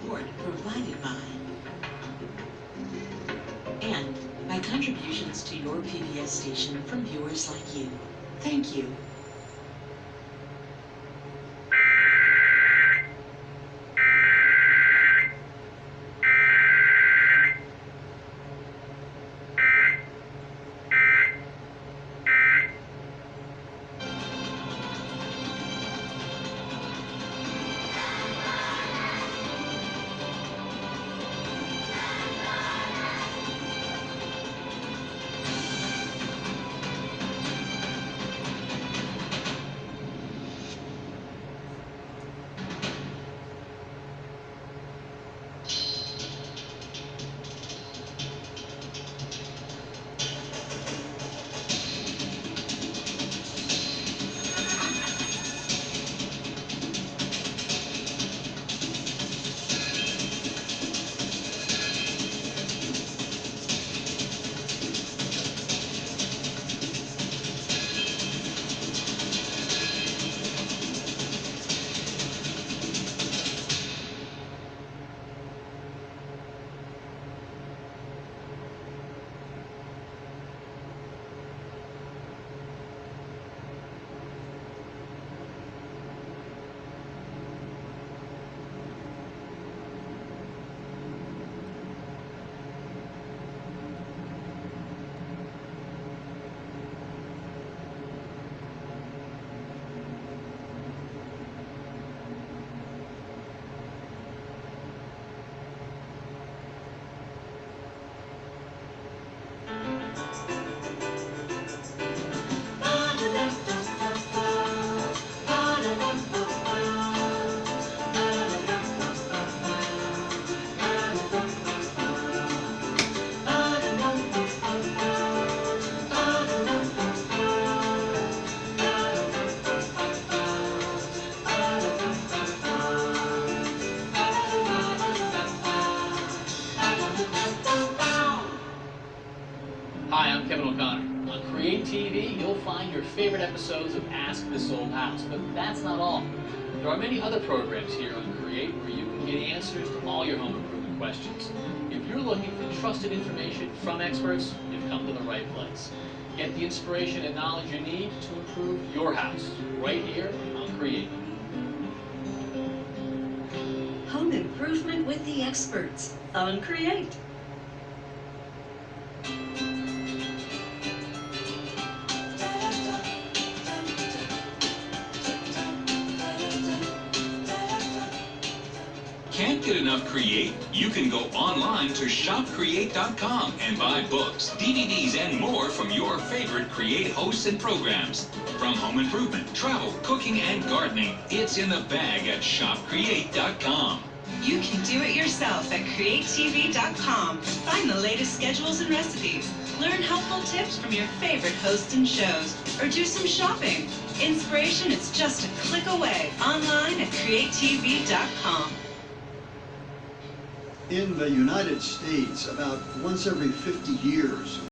support provided by, and by contributions to your PBS station from viewers like you. Thank you. Hi, I'm Kevin O'Connor. On Create TV, you'll find your favorite episodes of Ask This Old House, but that's not all. There are many other programs here on Create where you can get answers to all your home improvement questions. If you're looking for trusted information from experts, you've come to the right place. Get the inspiration and knowledge you need to improve your house, right here on Create. Home improvement with the experts on Create. Can't get enough Create? You can go online to shopcreate.com and buy books, DVDs, and more from your favorite Create hosts and programs. From home improvement, travel, cooking, and gardening, it's in the bag at shopcreate.com. You can do it yourself at createtv.com. Find the latest schedules and recipes. Learn helpful tips from your favorite hosts and shows. Or do some shopping. Inspiration is just a click away. Online at createtv.com. In the United States, about once every 50 years,